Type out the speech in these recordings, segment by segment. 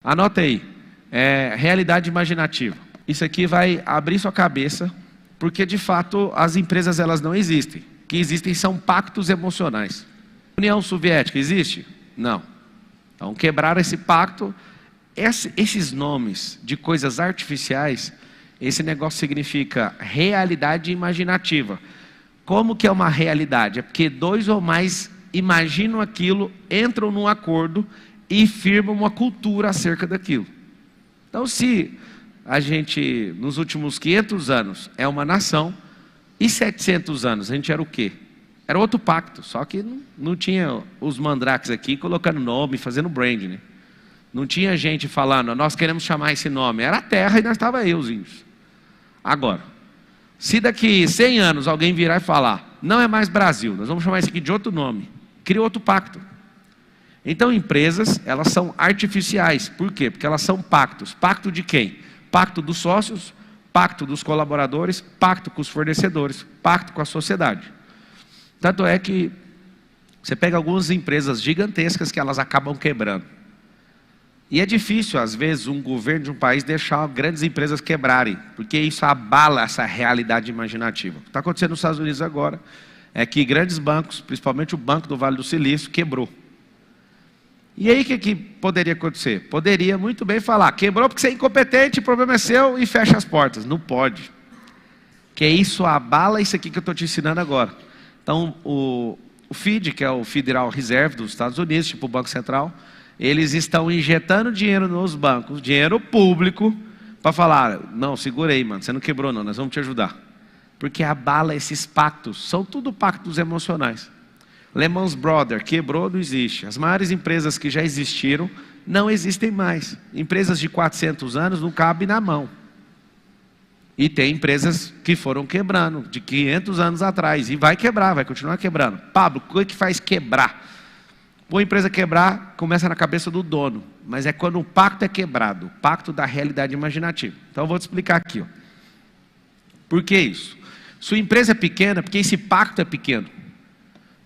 Anota aí, realidade imaginativa. Isso aqui vai abrir sua cabeça, porque de fato as empresas elas não existem. O que existem são pactos emocionais. União Soviética existe? Não. Então quebraram esse pacto. Esses nomes de coisas artificiais, esse negócio significa realidade imaginativa. Como que é uma realidade? É porque dois ou mais imaginam aquilo, entram num acordo e firmam uma cultura acerca daquilo. Então se a gente, nos últimos 500 anos, é uma nação, e 700 anos, a gente era o quê? Era outro pacto, só que não tinha os mandrakes aqui colocando nome, fazendo branding, né? Não tinha gente falando, nós queremos chamar esse nome. Era a terra e nós estávamos aí, os índios. Agora, se daqui 100 anos alguém virar e falar, não é mais Brasil, nós vamos chamar isso aqui de outro nome, cria outro pacto. Então empresas, elas são artificiais. Por quê? Porque elas são pactos. Pacto de quem? Pacto dos sócios, pacto dos colaboradores, pacto com os fornecedores, pacto com a sociedade. Tanto é que você pega algumas empresas gigantescas que elas acabam quebrando. E é difícil, às vezes, um governo de um país deixar grandes empresas quebrarem, porque isso abala essa realidade imaginativa. O que está acontecendo nos Estados Unidos agora é que grandes bancos, principalmente o Banco do Vale do Silício, quebrou. E aí o que poderia acontecer? Poderia muito bem falar, quebrou porque você é incompetente, o problema é seu, e fecha as portas. Não pode. Porque isso abala isso aqui que eu estou te ensinando agora. Então, o FED, que é o Federal Reserve dos Estados Unidos, tipo o Banco Central, eles estão injetando dinheiro nos bancos, dinheiro público, para falar, não, segura aí, mano, você não quebrou não, nós vamos te ajudar. Porque abala esses pactos, são tudo pactos emocionais. Lehman Brothers quebrou, não existe. As maiores empresas que já existiram, não existem mais. Empresas de 400 anos não cabem na mão. E tem empresas que foram quebrando, de 500 anos atrás, e vai quebrar, vai continuar quebrando. Pablo, o que faz quebrar? Uma empresa quebrar, começa na cabeça do dono, mas é quando o pacto é quebrado, o pacto da realidade imaginativa. Então eu vou te explicar aqui. Ó. Por que isso? Sua empresa é pequena, porque esse pacto é pequeno.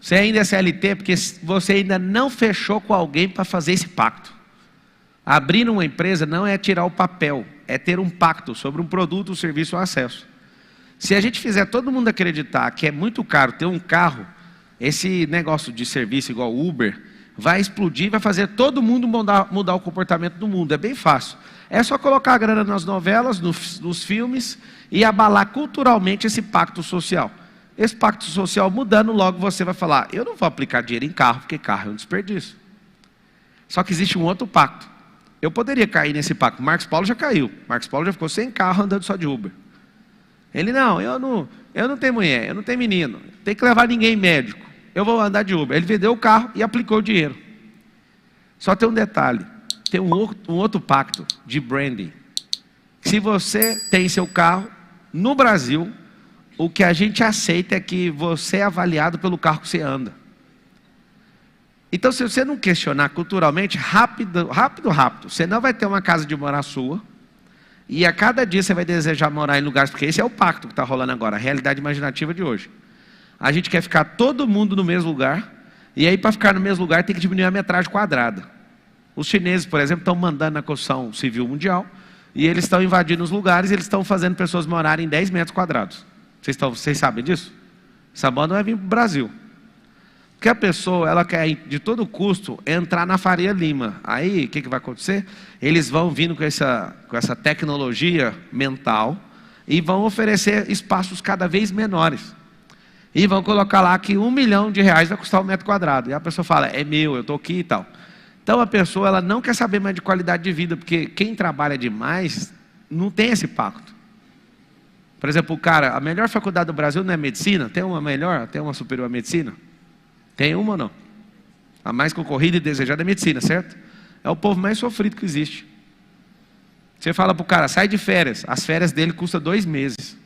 Você ainda é CLT, porque você ainda não fechou com alguém para fazer esse pacto. Abrir uma empresa não é tirar o papel, é ter um pacto sobre um produto, um serviço ou acesso. Se a gente fizer todo mundo acreditar que é muito caro ter um carro, esse negócio de serviço igual Uber vai explodir, vai fazer todo mundo mudar o comportamento do mundo. É bem fácil. É só colocar a grana nas novelas, nos filmes e abalar culturalmente esse pacto social. Esse pacto social mudando, logo você vai falar, eu não vou aplicar dinheiro em carro, porque carro é um desperdício. Só que existe um outro pacto. Eu poderia cair nesse pacto. Marcos Paulo já caiu. Marcos Paulo já ficou sem carro andando só de Uber. Ele, não, eu não tenho mulher, eu não tenho menino, tem que levar ninguém médico. Eu vou andar de Uber. Ele vendeu o carro e aplicou o dinheiro. Só tem um detalhe. Tem um outro pacto de branding. Se você tem seu carro, no Brasil, o que a gente aceita é que você é avaliado pelo carro que você anda. Então, se você não questionar culturalmente, rápido, você não vai ter uma casa de morar sua. E a cada dia você vai desejar morar em lugares, porque esse é o pacto que está rolando agora, a realidade imaginativa de hoje. A gente quer ficar todo mundo no mesmo lugar, e aí para ficar no mesmo lugar tem que diminuir a metragem quadrada. Os chineses, por exemplo, estão mandando na construção civil mundial, e eles estão invadindo os lugares, eles estão fazendo pessoas morarem em 10 metros quadrados. Vocês sabem disso? Essa banda vai vir para o Brasil. Porque a pessoa, ela quer de todo custo entrar na Faria Lima. Aí, o que vai acontecer? Eles vão vindo com essa tecnologia mental e vão oferecer espaços cada vez menores. E vão colocar lá que R$1 milhão vai custar um metro quadrado. E a pessoa fala, é meu, eu estou aqui e tal. Então a pessoa, ela não quer saber mais de qualidade de vida, porque quem trabalha demais não tem esse pacto. Por exemplo, o cara, a melhor faculdade do Brasil não é medicina? Tem uma melhor? Tem uma superior à medicina? Tem uma ou não? A mais concorrida e desejada é medicina, certo? É o povo mais sofrido que existe. Você fala para o cara, sai de férias. As férias dele custam 2 meses.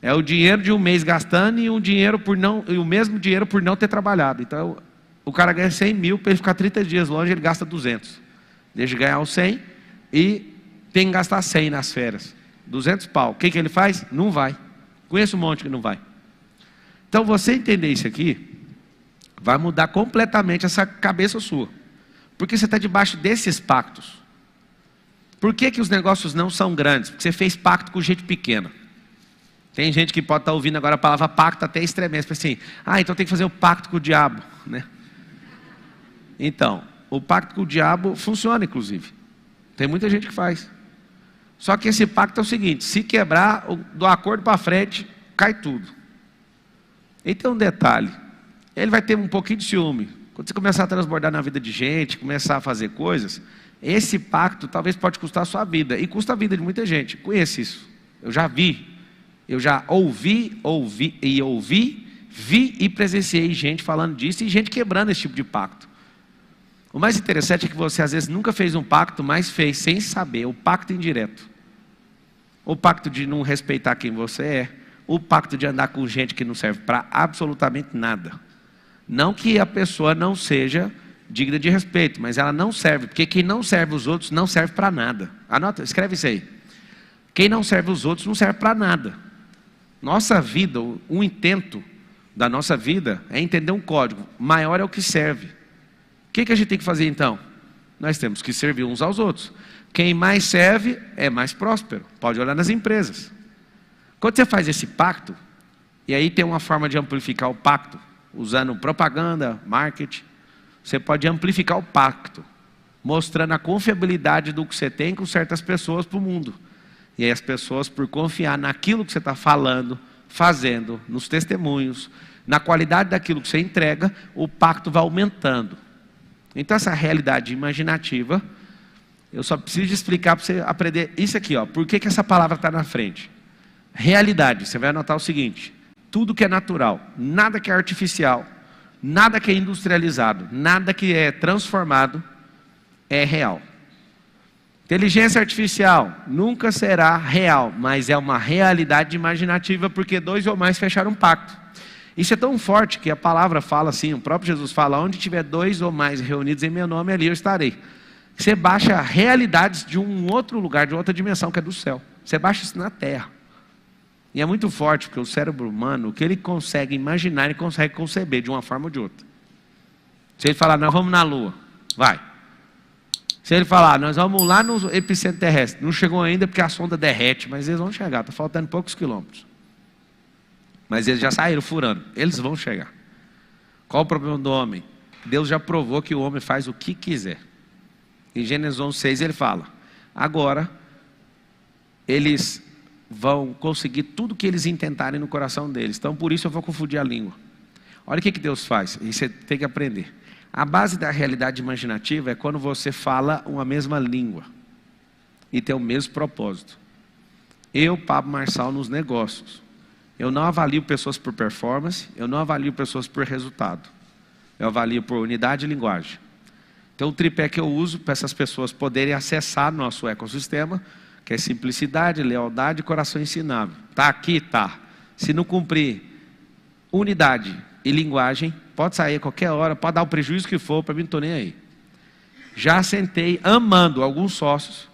É o dinheiro de um mês gastando e o mesmo dinheiro por não ter trabalhado. Então, o cara ganha 100 mil, para ele ficar 30 dias longe, ele gasta 200. Deixa de ganhar os 100 e tem que gastar 100 nas férias. 200 pau. O que ele faz? Não vai. Conheço um monte que não vai. Então, você entender isso aqui, vai mudar completamente essa cabeça sua. Porque você está debaixo desses pactos. Por que que os negócios não são grandes? Porque você fez pacto com gente pequena. Tem gente que pode estar ouvindo agora a palavra pacto até estremece, assim, então tem que fazer o pacto com o diabo, né? Então, o pacto com o diabo funciona, inclusive. Tem muita gente que faz. Só que esse pacto é o seguinte: se quebrar, do acordo para frente, cai tudo. E tem um detalhe: ele vai ter um pouquinho de ciúme. Quando você começar a transbordar na vida de gente, começar a fazer coisas, esse pacto talvez pode custar a sua vida. E custa a vida de muita gente. Conheço isso. Eu já vi. Eu já ouvi, vi e presenciei gente falando disso e gente quebrando esse tipo de pacto. O mais interessante é que você às vezes nunca fez um pacto, mas fez sem saber, o pacto indireto. O pacto de não respeitar quem você é, o pacto de andar com gente que não serve para absolutamente nada. Não que a pessoa não seja digna de respeito, mas ela não serve, porque quem não serve os outros não serve para nada. Anota, escreve isso aí. Quem não serve os outros não serve para nada. Nossa vida, o intento da nossa vida é entender um código. Maior é o que serve. O que a gente tem que fazer então? Nós temos que servir uns aos outros. Quem mais serve é mais próspero. Pode olhar nas empresas. Quando você faz esse pacto, e aí tem uma forma de amplificar o pacto, usando propaganda, marketing, você pode amplificar o pacto, mostrando a confiabilidade do que você tem com certas pessoas para o mundo. E aí as pessoas, por confiar naquilo que você está falando, fazendo, nos testemunhos, na qualidade daquilo que você entrega, o pacto vai aumentando. Então essa realidade imaginativa, eu só preciso explicar para você aprender isso aqui, por que essa palavra está na frente. Realidade, você vai anotar o seguinte: tudo que é natural, nada que é artificial, nada que é industrializado, nada que é transformado, é real. Inteligência artificial nunca será real, mas é uma realidade imaginativa, porque 2 ou mais fecharam um pacto. Isso é tão forte que a palavra fala assim, o próprio Jesus fala: onde tiver 2 ou mais reunidos em meu nome, ali eu estarei. Você baixa realidades de um outro lugar, de outra dimensão, que é do céu. Você baixa isso na terra. E é muito forte, porque o cérebro humano, o que ele consegue imaginar, ele consegue conceber de uma forma ou de outra. Se ele falar, nós vamos na Lua, vai. Se ele falar, nós vamos lá no epicentro terrestre, não chegou ainda porque a sonda derrete, mas eles vão chegar, está faltando poucos quilômetros. Mas eles já saíram furando, eles vão chegar. Qual o problema do homem? Deus já provou que o homem faz o que quiser. Em Gênesis 11:6 ele fala, agora eles vão conseguir tudo que eles intentarem no coração deles. Então por isso eu vou confundir a língua. Olha o que Deus faz, e você tem que aprender. A base da realidade imaginativa é quando você fala uma mesma língua e tem o mesmo propósito. Eu, Pablo Marçal, nos negócios, eu não avalio pessoas por performance, eu não avalio pessoas por resultado. Eu avalio por unidade e linguagem. Então o tripé que eu uso para essas pessoas poderem acessar nosso ecossistema, que é simplicidade, lealdade e coração ensinável. Está aqui? Tá. Se não cumprir unidade e linguagem, pode sair a qualquer hora, pode dar o prejuízo que for, para mim não estou nem aí. Já sentei amando alguns sócios,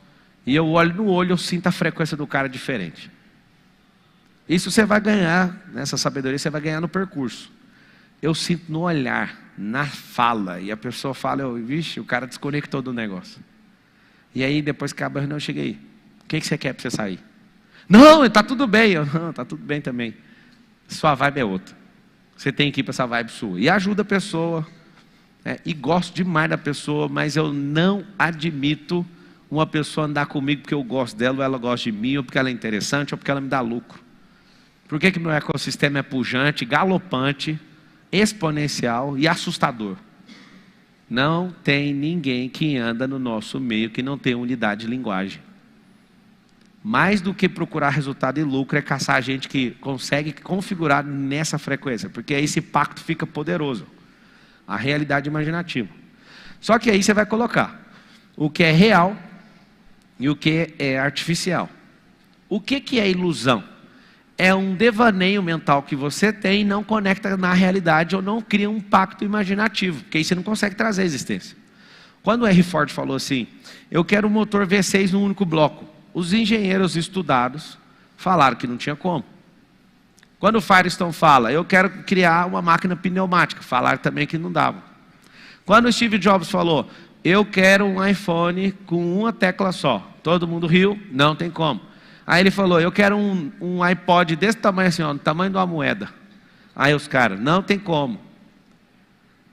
e eu olho no olho, eu sinto a frequência do cara diferente. Isso você vai ganhar, nessa sabedoria você vai ganhar no percurso. Eu sinto no olhar, na fala, e a pessoa fala, vixe, o cara desconectou do negócio. E aí depois que acaba a reunião, eu cheguei, o que você quer para você sair? Não, está tudo bem. Não, está tudo bem também. Sua vibe é outra. Você tem que ir para essa vibe sua. E ajuda a pessoa. E gosto demais da pessoa, mas eu não admito uma pessoa andar comigo porque eu gosto dela, ou ela gosta de mim, ou porque ela é interessante, ou porque ela me dá lucro. Por que meu ecossistema é pujante, galopante, exponencial e assustador? Não tem ninguém que anda no nosso meio que não tem unidade de linguagem. Mais do que procurar resultado e lucro, é caçar gente que consegue configurar nessa frequência, porque aí esse pacto fica poderoso. A realidade imaginativa. Só que aí você vai colocar o que é real e o que é artificial. O que é ilusão? É um devaneio mental que você tem e não conecta na realidade, ou não cria um pacto imaginativo, porque aí você não consegue trazer a existência. Quando o R. Ford falou assim, eu quero um motor V6 num único bloco, os engenheiros estudados falaram que não tinha como. Quando o Firestone fala, eu quero criar uma máquina pneumática, falaram também que não dava. Quando o Steve Jobs falou, eu quero um iPhone com uma tecla só. Todo mundo riu, não tem como. Aí ele falou, eu quero um iPod desse tamanho assim, ó, do tamanho de uma moeda. Aí os caras, não tem como.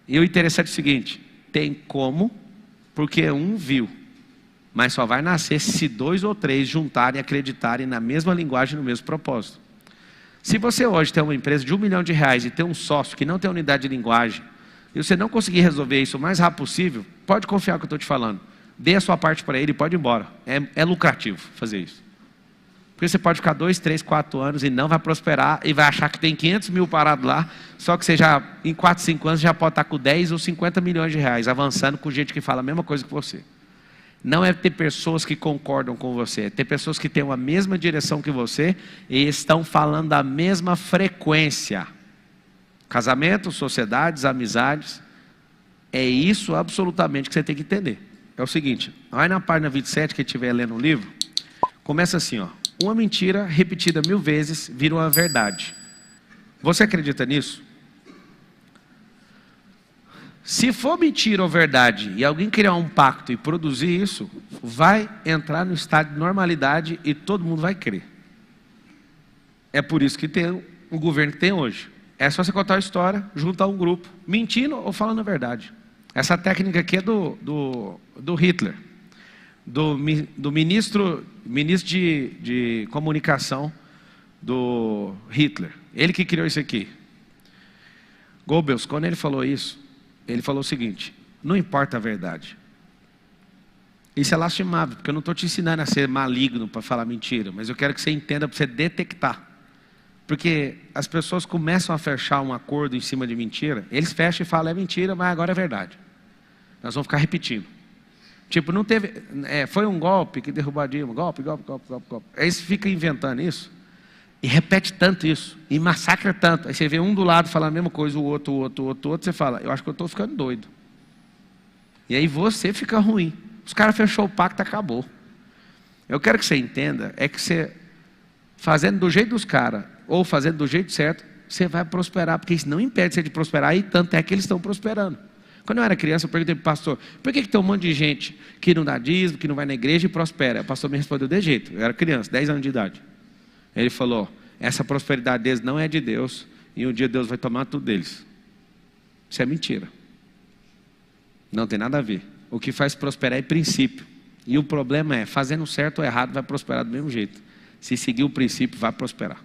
E o interessante é o seguinte, tem como, porque um viu. Mas só vai nascer se 2 ou 3 juntarem e acreditarem na mesma linguagem, no mesmo propósito. Se você hoje tem uma empresa de R$1 milhão e tem um sócio que não tem unidade de linguagem, e você não conseguir resolver isso o mais rápido possível, pode confiar no que eu estou te falando. Dê a sua parte para ele e pode ir embora. É lucrativo fazer isso. Porque você pode ficar 2, 3, 4 anos e não vai prosperar e vai achar que tem 500 mil parado lá, só que você já, em 4, 5 anos, já pode estar com 10 ou 50 milhões de reais, avançando com gente que fala a mesma coisa que você. Não é ter pessoas que concordam com você, é ter pessoas que têm a mesma direção que você e estão falando a mesma frequência. Casamento, sociedades, amizades, é isso absolutamente que você tem que entender. É o seguinte, vai na página 27, que estiver lendo o livro, começa assim, ó. Uma mentira repetida 1000 vezes vira uma verdade. Você acredita nisso? Se for mentira ou verdade e alguém criar um pacto e produzir isso, vai entrar no estado de normalidade e todo mundo vai crer. É por isso que tem o governo que tem hoje. É só você contar a história, juntar um grupo, mentindo ou falando a verdade. Essa técnica aqui é do Hitler, do ministro de comunicação do Hitler. Ele que criou isso aqui. Goebbels, quando ele falou isso, ele falou o seguinte, não importa a verdade. Isso é lastimável, porque eu não estou te ensinando a ser maligno para falar mentira, mas eu quero que você entenda para você detectar. Porque as pessoas começam a fechar um acordo em cima de mentira, eles fecham e falam, é mentira, mas agora é verdade. Nós vamos ficar repetindo. Tipo, não teve, foi um golpe que derrubou a Dilma, golpe. Aí você fica inventando isso, e repete tanto isso, e massacra tanto. Aí você vê um do lado falando a mesma coisa, o outro, você fala, eu acho que eu estou ficando doido. E aí você fica ruim. Os caras fechou o pacto, acabou. Eu quero que você entenda, é que você, fazendo do jeito dos caras, ou fazendo do jeito certo, você vai prosperar, porque isso não impede você de prosperar, e tanto é que eles estão prosperando. Quando eu era criança, eu perguntei para o pastor, por que tem um monte de gente que não dá dízimo, que não vai na igreja e prospera? O pastor me respondeu de jeito, eu era criança, 10 anos de idade. Ele falou, essa prosperidade deles não é de Deus, e um dia Deus vai tomar tudo deles. Isso é mentira. Não tem nada a ver. O que faz prosperar é princípio. E o problema é, fazendo certo ou errado, vai prosperar do mesmo jeito. Se seguir o princípio, vai prosperar.